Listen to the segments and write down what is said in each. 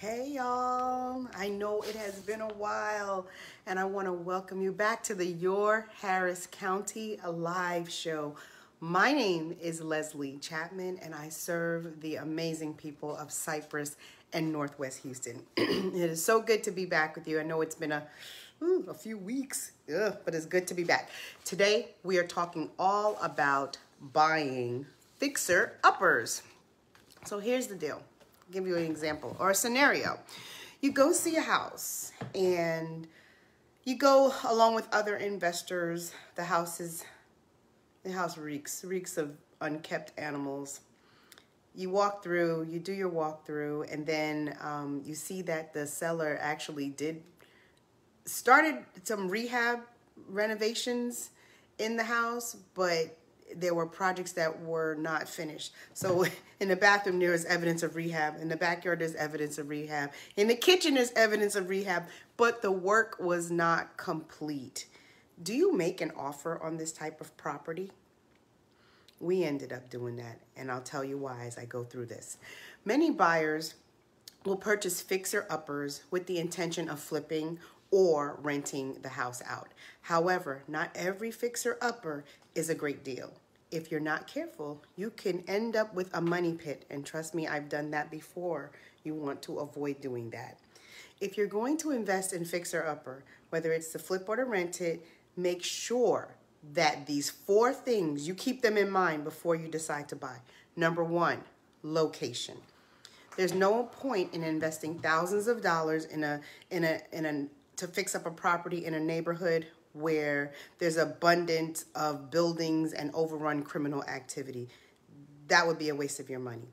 Hey y'all, I know it has been a while and I want to welcome you back to the Your Harris County Alive show. My name is Leslie Chapman and I serve the amazing people of Cypress and Northwest Houston. It is so good to be back with you. I know it's been a few weeks, but it's good to be back. Today we are talking all about buying fixer-uppers. So here's the deal. Give you an example or a scenario. You go see a house and you go along with other investors. The house reeks of unkept animals. You walk through, you do your walkthrough, and then you see that the seller actually started some rehab renovations in the house, but there were projects that were not finished. So in the bathroom, there is evidence of rehab. In the backyard, there's evidence of rehab. In the kitchen, there's evidence of rehab, but the work was not complete. Do you make an offer on this type of property? We ended up doing that, and I'll tell you why as I go through this. Many buyers will purchase fixer-uppers with the intention of flipping or renting the house out. However, not every fixer-upper is a great deal. If you're not careful, you can end up with a money pit, and trust me, I've done that before. You want to avoid doing that. If you're going to invest in fixer-upper, whether it's to flip or to rent it, make sure that these 4 things, you keep them in mind before you decide to buy. Number 1, location. There's no point in investing thousands of dollars to fix up a property in a neighborhood where there's abundance of buildings and overrun criminal activity. That would be a waste of your money.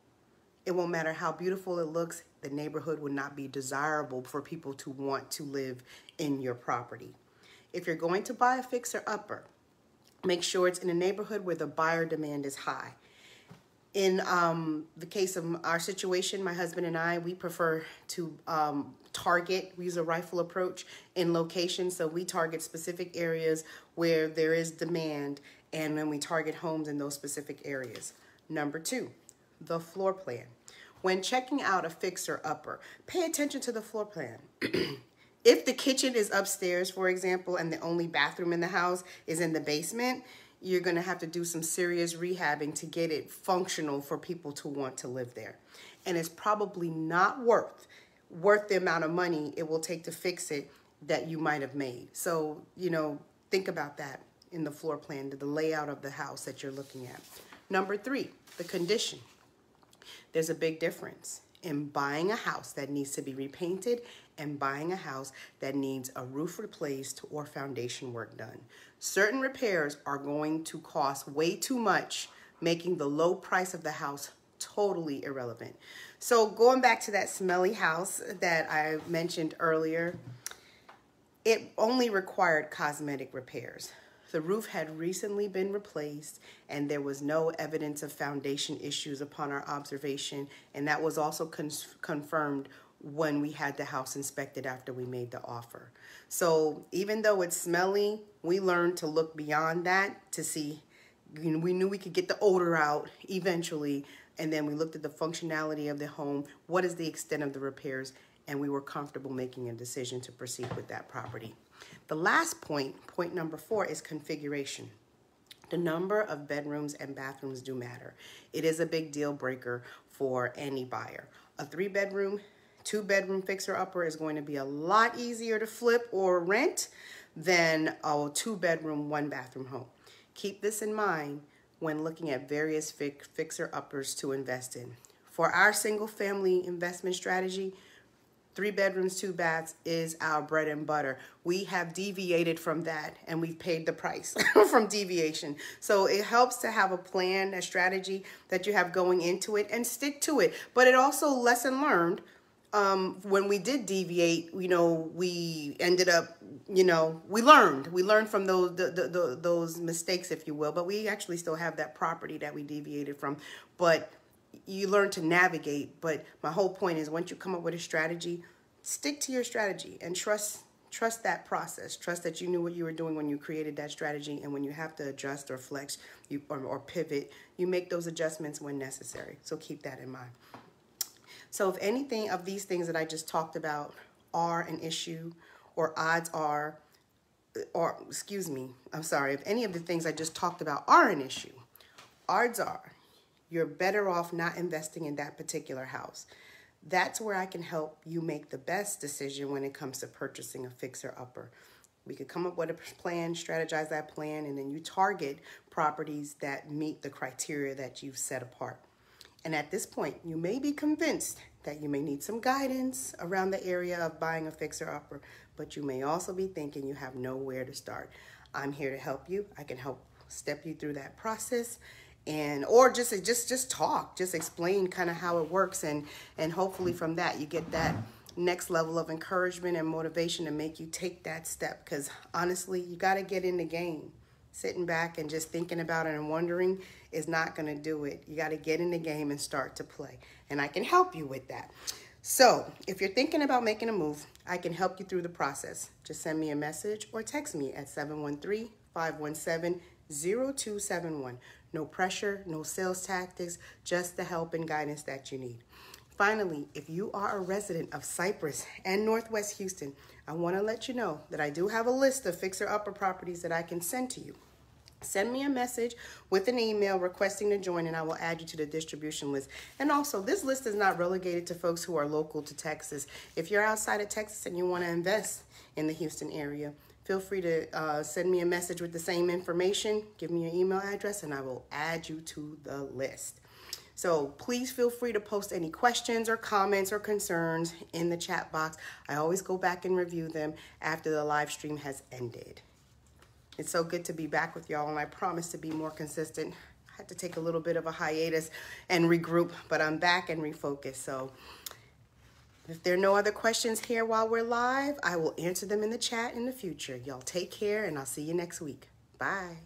It won't matter how beautiful it looks, the neighborhood would not be desirable for people to want to live in your property. If you're going to buy a fixer-upper, make sure it's in a neighborhood where the buyer demand is high. In the case of our situation, my husband and I, we prefer to we use a rifle approach in location. So we target specific areas where there is demand, and then we target homes in those specific areas. Number 2, the floor plan. When checking out a fixer-upper, pay attention to the floor plan. If the kitchen is upstairs, for example, and the only bathroom in the house is in the basement, you're going to have to do some serious rehabbing to get it functional for people to want to live there. And it's probably not worth the amount of money it will take to fix it that you might have made. So, think about that in the floor plan, the layout of the house that you're looking at. Number 3, the condition. There's a big difference in buying a house that needs to be repainted and buying a house that needs a roof replaced or foundation work done. Certain repairs are going to cost way too much, making the low price of the house totally irrelevant. So going back to that smelly house that I mentioned earlier, it only required cosmetic repairs. The roof had recently been replaced and there was no evidence of foundation issues upon our observation, and that was also confirmed when we had the house inspected after we made the offer. So even though it's smelly, we learned to look beyond that to see, we knew we could get the odor out eventually, and then we looked at the functionality of the home, what is the extent of the repairs, and we were comfortable making a decision to proceed with that property. The last point number 4, is configuration. The number of bedrooms and bathrooms do matter. It is a big deal breaker for any buyer. A 3-bedroom, 2-bedroom fixer-upper is going to be a lot easier to flip or rent than a 2-bedroom, 1-bathroom home. Keep this in mind when looking at various fixer-uppers to invest in. For our single-family investment strategy, 3 bedrooms, 2 baths is our bread and butter. We have deviated from that, and we've paid the price from deviation. So it helps to have a plan, a strategy that you have going into it, and stick to it. But it also, lesson learned, when we did deviate, we ended up, we learned from those mistakes, if you will. But we actually still have that property that we deviated from. But you learn to navigate. But my whole point is, once you come up with a strategy, stick to your strategy and trust that process. Trust that you knew what you were doing when you created that strategy, and when you have to adjust or flex or pivot, you make those adjustments when necessary. So keep that in mind. So if anything of these things that I just talked about are an issue, or odds are, or excuse me, I'm sorry, if any of the things I just talked about are an issue, odds are you're better off not investing in that particular house. That's where I can help you make the best decision when it comes to purchasing a fixer-upper. We could come up with a plan, strategize that plan, and then you target properties that meet the criteria that you've set apart. And at this point, you may be convinced that you may need some guidance around the area of buying a fixer-upper, but you may also be thinking you have nowhere to start. I'm here to help you. I can help step you through that process, or just talk, just explain kind of how it works, and hopefully from that you get that next level of encouragement and motivation to make you take that step. Because honestly, you got to get in the game. Sitting back and just thinking about it and wondering is not going to do it. You got to get in the game and start to play. And I can help you with that. So if you're thinking about making a move, I can help you through the process. Just send me a message or text me at 713-517-0271. No pressure, no sales tactics, just the help and guidance that you need. Finally, if you are a resident of Cypress and Northwest Houston, I want to let you know that I do have a list of fixer-upper properties that I can send to you. Send me a message with an email requesting to join, and I will add you to the distribution list. And also, this list is not relegated to folks who are local to Texas. If you're outside of Texas and you want to invest in the Houston area, feel free to send me a message with the same information. Give me your email address, and I will add you to the list. So please feel free to post any questions or comments or concerns in the chat box. I always go back and review them after the live stream has ended. It's so good to be back with y'all, and I promise to be more consistent. I had to take a little bit of a hiatus and regroup, but I'm back and refocused. So if there are no other questions here while we're live, I will answer them in the chat in the future. Y'all take care, and I'll see you next week. Bye.